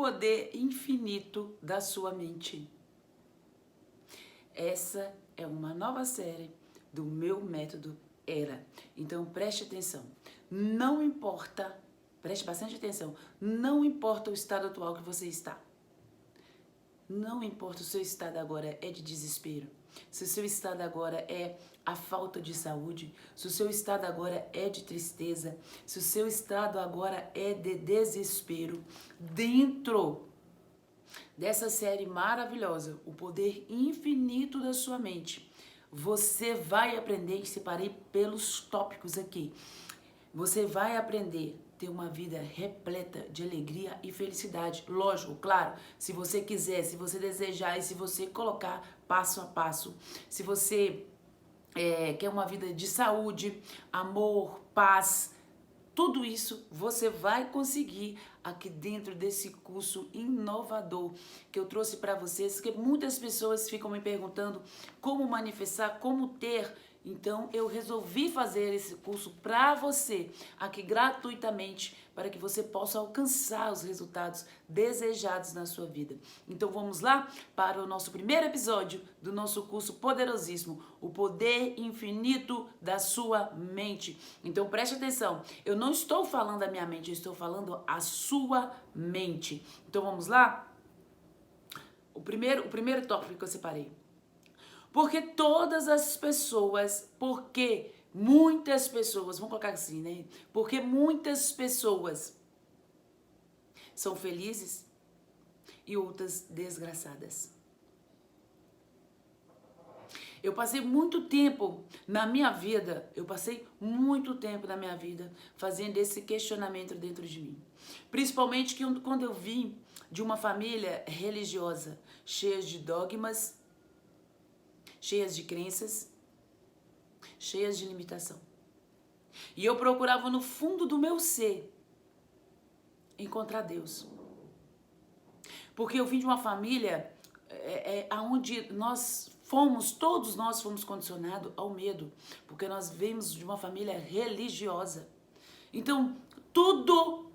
poder infinito da sua mente. Essa é uma nova série do meu método ERA. Então preste atenção. Não importa, preste bastante atenção, não importa o estado atual que você está. Não importa o seu estado agora é de desespero, se o seu estado agora é a falta de saúde, se o seu estado agora é de tristeza, se o seu estado agora é de desespero, dentro dessa série maravilhosa, o poder infinito da sua mente, você vai aprender, que separei pelos tópicos aqui, você vai aprender a ter uma vida repleta de alegria e felicidade. Lógico, claro, se você quiser, se você desejar e se você colocar passo a passo. Se você quer uma vida de saúde, amor, paz, tudo isso você vai conseguir aqui dentro desse curso inovador que eu trouxe para vocês, que muitas pessoas ficam me perguntando como manifestar, como ter. Então eu resolvi fazer esse curso para você, aqui gratuitamente, para que você possa alcançar os resultados desejados na sua vida. Então vamos lá para o nosso primeiro episódio do nosso curso poderosíssimo, o poder infinito da sua mente. Então preste atenção, eu não estou falando da minha mente, eu estou falando a sua mente. Então vamos lá? O primeiro tópico que eu separei. Porque todas as pessoas, porque muitas pessoas, vamos colocar assim, né? Porque muitas pessoas são felizes e outras desgraçadas. Eu passei muito tempo na minha vida, fazendo esse questionamento dentro de mim. Principalmente quando eu vim de uma família religiosa, cheia de dogmas, cheias de crenças, cheias de limitação. E eu procurava no fundo do meu ser encontrar Deus. Porque eu vim de uma família onde todos nós fomos condicionados ao medo. Porque nós vimos de uma família religiosa. Então, tudo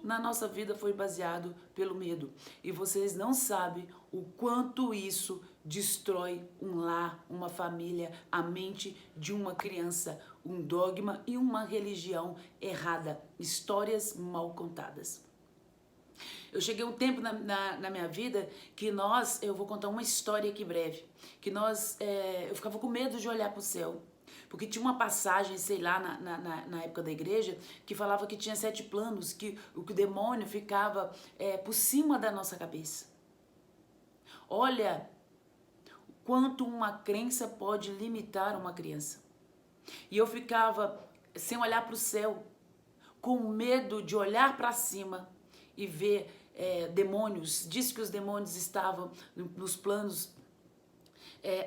na nossa vida foi baseado pelo medo. E vocês não sabem o quanto isso destrói um lar, uma família, a mente de uma criança, um dogma e uma religião errada, histórias mal contadas. Eu cheguei um tempo na minha vida que eu vou contar uma história aqui breve, que eu ficava com medo de olhar para o céu. Porque tinha uma passagem, sei lá, na época da igreja, que falava que tinha 7 planos, que o demônio ficava por cima da nossa cabeça. Olha quanto uma crença pode limitar uma criança. E eu ficava sem olhar para o céu, com medo de olhar para cima e ver demônios. Diz que os demônios estavam nos planos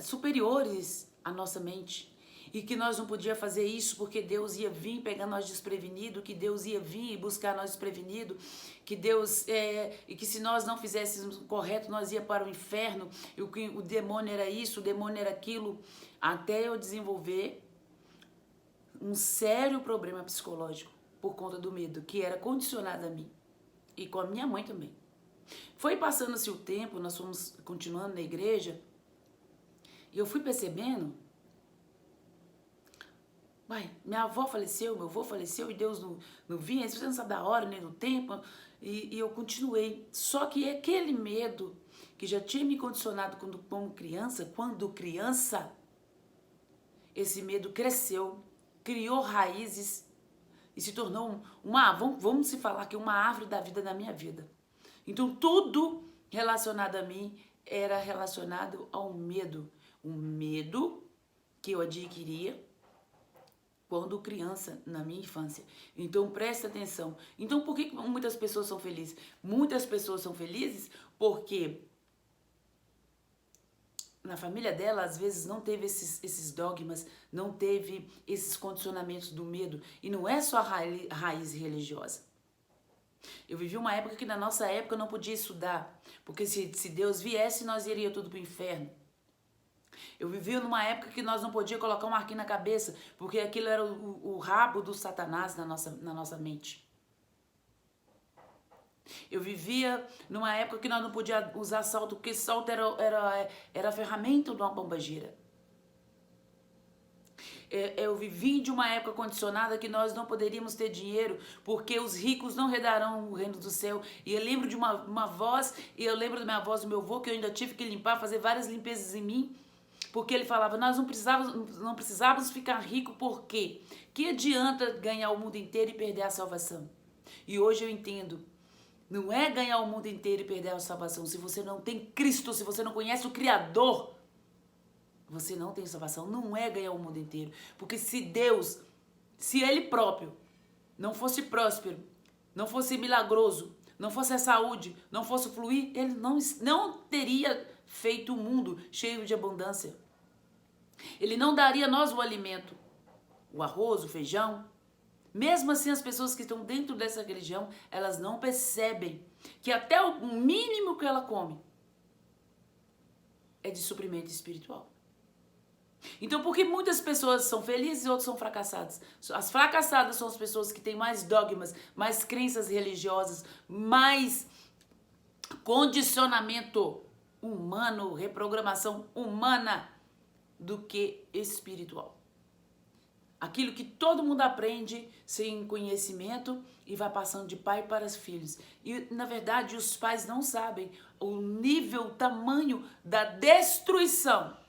superiores à nossa mente. E que nós não podíamos fazer isso porque Deus ia vir pegar nós desprevenido, que Deus ia vir buscar nós desprevenido, que Deus e que se nós não fizéssemos o correto, nós ia para o inferno, e o demônio era isso, o demônio era aquilo, até eu desenvolver um sério problema psicológico por conta do medo, que era condicionado a mim e com a minha mãe também. Foi passando-se o tempo, nós fomos continuando na igreja, e eu fui percebendo, minha avó faleceu, meu avô faleceu e Deus não vinha, você não sabe da hora nem do tempo, e eu continuei. Só que aquele medo que já tinha me condicionado quando criança, esse medo cresceu, criou raízes e se tornou vamos se falar que uma árvore da vida na minha vida. Então tudo relacionado a mim era relacionado ao medo. Um medo que eu adquiria quando criança, na minha infância. Então presta atenção. Então por que muitas pessoas são felizes? Muitas pessoas são felizes porque na família dela, às vezes, não teve esses dogmas, não teve esses condicionamentos do medo. E não é só a raiz religiosa. Eu vivi uma época que na nossa época eu não podia estudar, porque se Deus viesse, nós iríamos tudo para o inferno. Eu vivi numa época que nós não podíamos colocar um arquinho na cabeça, porque aquilo era o rabo do Satanás na nossa mente. Eu vivia numa época que nós não podíamos usar salto, porque salto era a ferramenta de uma pombagira. Eu vivi de uma época condicionada que nós não poderíamos ter dinheiro porque os ricos não herdarão o reino do céu. E eu lembro de uma voz, e eu lembro da minha voz do meu avô, que eu ainda tive que limpar, fazer várias limpezas em mim, porque ele falava, nós não precisávamos ficar ricos, por quê? Que adianta ganhar o mundo inteiro e perder a salvação? E hoje eu entendo, não é ganhar o mundo inteiro e perder a salvação. Se você não tem Cristo, se você não conhece o Criador, você não tem salvação. Não é ganhar o mundo inteiro. Porque se Deus, se Ele próprio não fosse próspero, não fosse milagroso, não fosse a saúde, não fosse fluir, Ele não teria feito o mundo cheio de abundância. Ele não daria a nós o alimento, o arroz, o feijão. Mesmo assim, as pessoas que estão dentro dessa religião, elas não percebem que até o mínimo que ela come é de suprimento espiritual. Então, por que muitas pessoas são felizes e outras são fracassadas? As fracassadas são as pessoas que têm mais dogmas, mais crenças religiosas, mais condicionamento humano, reprogramação humana do que espiritual. Aquilo que todo mundo aprende sem conhecimento e vai passando de pai para os filhos. E, na verdade, os pais não sabem o nível, o tamanho da destruição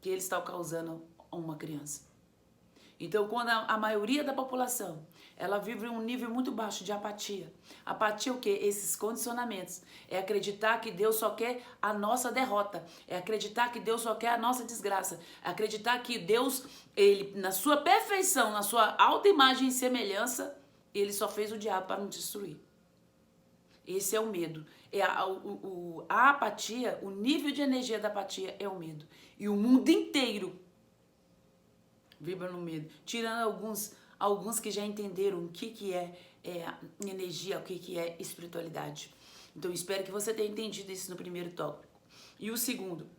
que eles estão causando a uma criança. Então, quando a maioria da população, ela vive um nível muito baixo de apatia. Apatia é o quê? Esses condicionamentos. É acreditar que Deus só quer a nossa derrota. É acreditar que Deus só quer a nossa desgraça. É acreditar que Deus, Ele, na sua perfeição, na sua alta imagem e semelhança, Ele só fez o diabo para nos destruir. Esse é o medo. A apatia, o nível de energia da apatia é o medo. E o mundo inteiro vibra no medo. Tirando alguns que já entenderam o que é energia, o que é espiritualidade. Então, espero que você tenha entendido isso no primeiro tópico. E o segundo,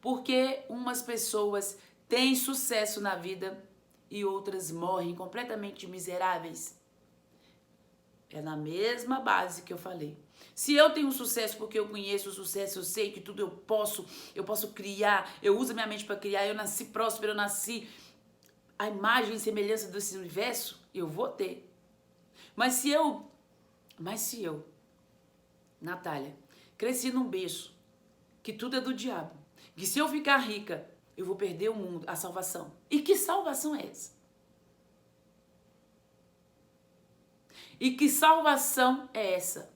porque umas pessoas têm sucesso na vida e outras morrem completamente miseráveis? É na mesma base que eu falei. Se eu tenho sucesso porque eu conheço o sucesso, eu sei que tudo eu posso criar, eu uso a minha mente para criar, eu nasci próspero, eu nasci a imagem e semelhança desse universo, eu vou ter. Mas se eu, Natália, cresci num berço, que tudo é do diabo, que se eu ficar rica, eu vou perder o mundo, a salvação. E que salvação é essa? E que salvação é essa?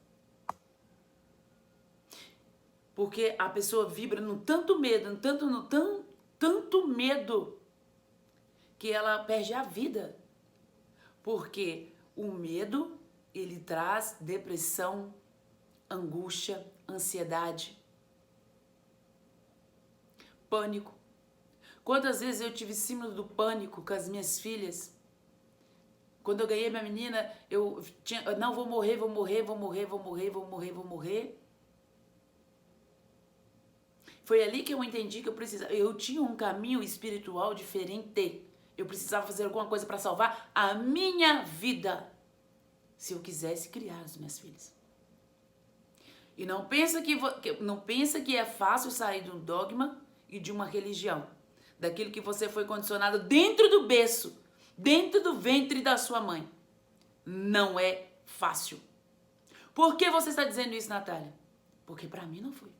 Porque a pessoa vibra no tanto medo, tanto medo, que ela perde a vida. Porque o medo, ele traz depressão, angústia, ansiedade, pânico. Quantas vezes eu tive síndrome do pânico com as minhas filhas? Quando eu ganhei minha menina, eu não, vou morrer. Foi ali que eu entendi que eu tinha um caminho espiritual diferente. Eu precisava fazer alguma coisa para salvar a minha vida, se eu quisesse criar as minhas filhas. E não pensa que é fácil sair de um dogma e de uma religião, daquilo que você foi condicionado dentro do berço, dentro do ventre da sua mãe. Não é fácil. Por que você está dizendo isso, Natália? Porque para mim não foi.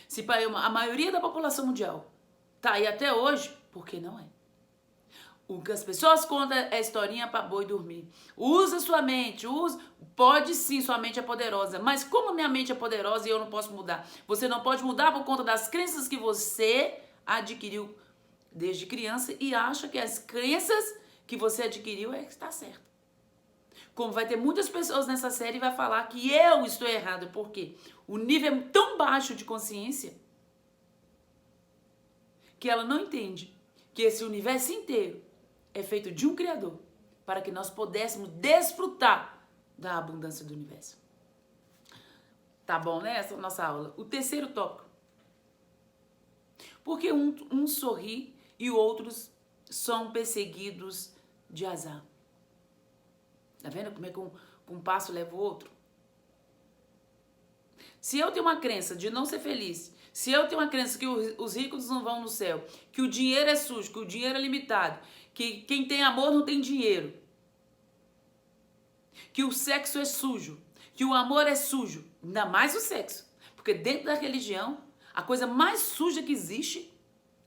Se a maioria da população mundial tá aí até hoje, por que não é? O que as pessoas contam é historinha para boi dormir. Usa sua mente, pode sim, sua mente é poderosa. Mas como minha mente é poderosa e eu não posso mudar? Você não pode mudar por conta das crenças que você adquiriu desde criança e acha que as crenças que você adquiriu é que está certo. Como vai ter muitas pessoas nessa série e vai falar que eu estou errado. Por quê? O nível é tão baixo de consciência que ela não entende que esse universo inteiro é feito de um Criador para que nós pudéssemos desfrutar da abundância do universo. Tá bom, né? Essa é a nossa aula. O terceiro tópico. Porque um sorri e outros são perseguidos de azar. Tá vendo como é que um passo leva o outro. Se eu tenho uma crença de não ser feliz, se eu tenho uma crença que os ricos não vão no céu, que o dinheiro é sujo, que o dinheiro é limitado, que quem tem amor não tem dinheiro, que o sexo é sujo, que o amor é sujo, ainda mais o sexo, porque dentro da religião, a coisa mais suja que existe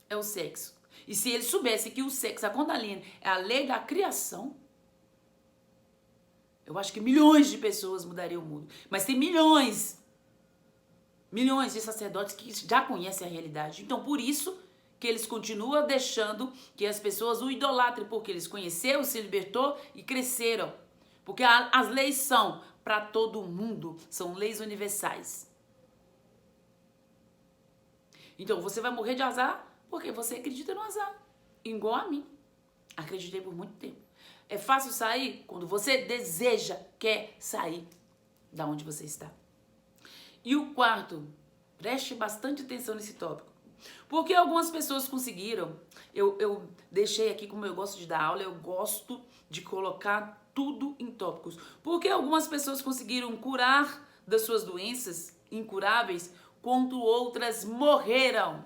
é o sexo. E se eles soubessem que o sexo, a Kundalini, é a lei da criação, eu acho que milhões de pessoas mudariam o mundo. Mas tem milhões de sacerdotes que já conhecem a realidade. Então, por isso que eles continuam deixando que as pessoas o idolatrem, porque eles conheceram, se libertou e cresceram. Porque as leis são para todo mundo, são leis universais. Então, você vai morrer de azar porque você acredita no azar. Igual a mim. Acreditei por muito tempo. É fácil sair quando você deseja, quer sair da onde você está. E o quarto, preste bastante atenção nesse tópico. Porque algumas pessoas conseguiram, eu deixei aqui, como eu gosto de dar aula, eu gosto de colocar tudo em tópicos. Porque algumas pessoas conseguiram curar das suas doenças incuráveis, quando outras morreram.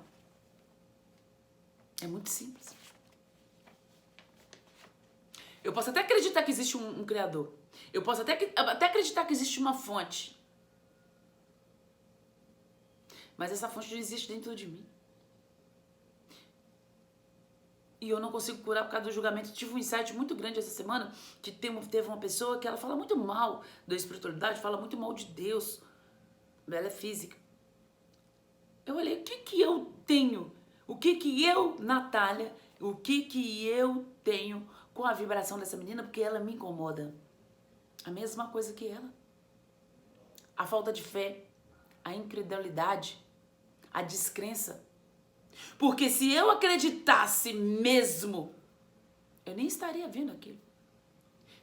É muito simples. Eu posso até acreditar que existe um criador. Eu posso até acreditar que existe uma fonte. Mas essa fonte não existe dentro de mim. E eu não consigo curar por causa do julgamento. Eu tive um insight muito grande essa semana, que teve uma pessoa que ela fala muito mal da espiritualidade, fala muito mal de Deus. Ela é física. Eu olhei, o que que eu tenho? O que que eu, Natália, o que que eu tenho com a vibração dessa menina? Porque ela me incomoda. A mesma coisa que ela. A falta de fé, a incredulidade, a descrença. Porque se eu acreditasse mesmo, eu nem estaria vendo aquilo.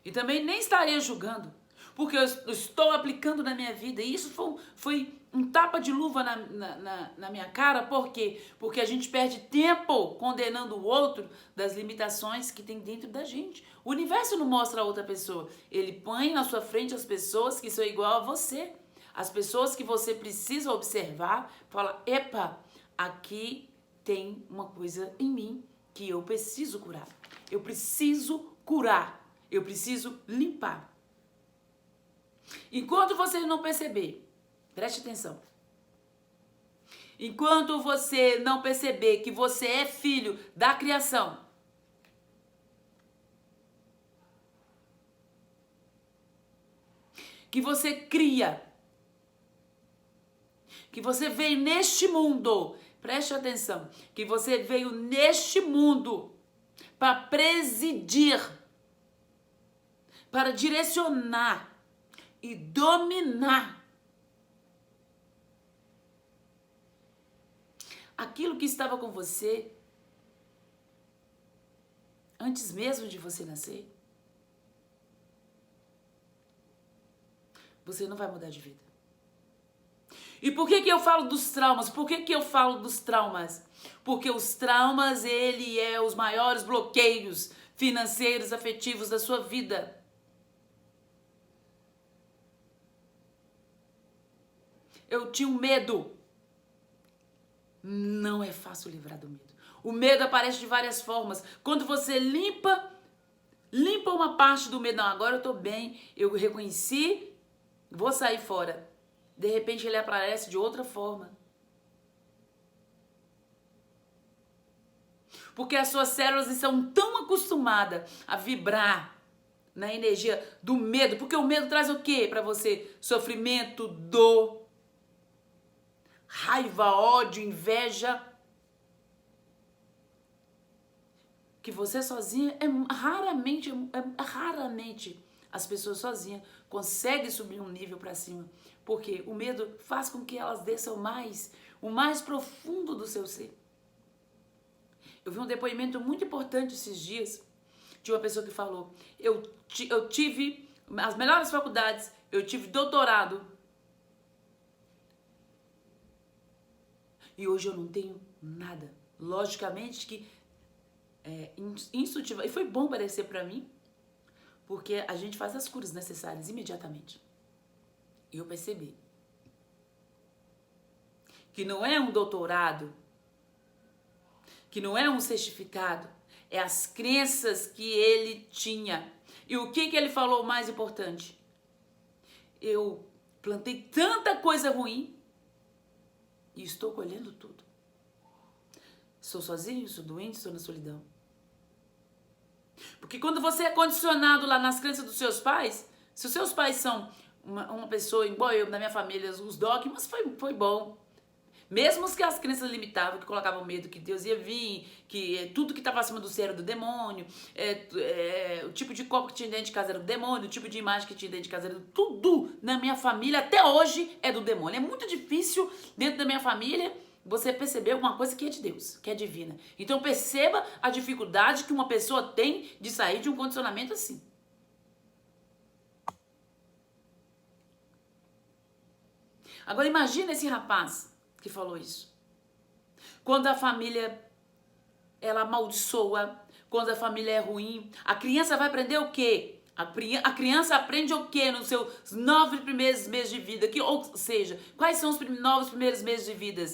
E também nem estaria julgando. Porque eu estou aplicando na minha vida. E isso foi um tapa de luva na minha cara. Por quê? Porque a gente perde tempo condenando o outro das limitações que tem dentro da gente. O universo não mostra a outra pessoa. Ele põe na sua frente as pessoas que são igual a você. As pessoas que você precisa observar. Fala, epa, aqui tem uma coisa em mim que eu preciso curar. Eu preciso curar. Eu preciso limpar. Enquanto você não perceber, preste atenção. Enquanto você não perceber que você é filho da criação, que você cria, que você veio neste mundo, preste atenção, que você veio neste mundo para presidir, para direcionar e dominar aquilo que estava com você antes mesmo de você nascer. Você não vai mudar de vida. E por que que eu falo dos traumas? Por que que eu falo dos traumas? Porque os traumas, ele é os maiores bloqueios financeiros, afetivos da sua vida. Eu tinha um medo. Não é fácil livrar do medo. O medo aparece de várias formas. Quando você limpa uma parte do medo. Não, agora eu tô bem, eu reconheci, vou sair fora. De repente ele aparece de outra forma. Porque as suas células estão tão acostumadas a vibrar na energia do medo. Porque o medo traz o quê para você? Sofrimento, dor, raiva, ódio, inveja. Que você sozinha, raramente as pessoas sozinhas conseguem subir um nível para cima. Porque o medo faz com que elas desçam mais, o mais profundo do seu ser. Eu vi um depoimento muito importante esses dias de uma pessoa que falou, eu tive as melhores faculdades, eu tive doutorado, e hoje eu não tenho nada. Logicamente que instintiva, e foi bom parecer para mim, Porque a gente faz as curas necessárias imediatamente. E eu percebi que não é um doutorado, que não é um certificado, é as crenças que ele tinha. E o que ele falou mais importante? Eu plantei tanta coisa ruim e estou colhendo tudo. Sou sozinho, sou doente, estou na solidão. Porque quando você é condicionado lá nas crenças dos seus pais, se os seus pais são uma pessoa, embora eu, na minha família, os dogmas foi bom. Mesmo os que as crenças limitavam, que colocavam medo que Deus ia vir, que tudo que estava acima do céu era do demônio, o tipo de copo que tinha dentro de casa era do demônio, o tipo de imagem que tinha dentro de casa era tudo na minha família, até hoje, é do demônio. É muito difícil, dentro da minha família, você perceber alguma coisa que é de Deus, que é divina. Então perceba a dificuldade que uma pessoa tem de sair de um condicionamento assim. Agora imagina esse rapaz que falou isso. Quando a família, ela amaldiçoa, quando a família é ruim, a criança vai aprender o quê? A criança aprende o quê nos seus 9 primeiros meses de vida? Ou seja, quais são os 9 primeiros meses de vida?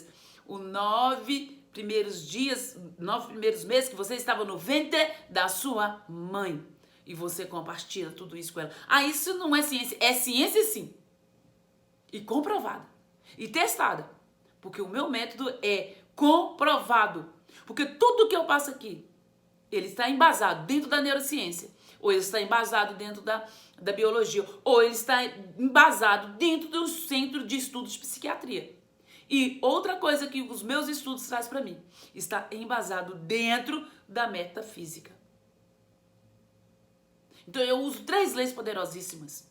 Os 9 primeiros dias, 9 primeiros meses que você estava no ventre da sua mãe. E você compartilha tudo isso com ela. Ah, isso não é ciência. É ciência sim. E comprovada. E testada. Porque o meu método é comprovado. Porque tudo que eu passo aqui, ele está embasado dentro da neurociência. Ou ele está embasado dentro da biologia. Ou ele está embasado dentro do centro de estudos de psiquiatria. E outra coisa que os meus estudos trazem para mim, está embasado dentro da metafísica. Então eu uso 3 leis poderosíssimas.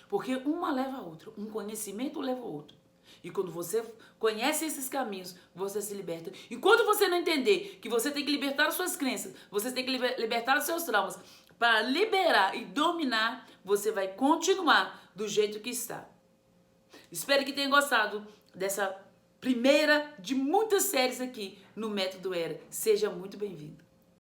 Porque uma leva a outra, um conhecimento leva ao outro. E quando você conhece esses caminhos, você se liberta. E quando você não entender que você tem que libertar as suas crenças, você tem que libertar os seus traumas, para liberar e dominar, você vai continuar do jeito que está. Espero que tenha gostado dessa primeira de muitas séries aqui no Método Era. Seja muito bem-vindo.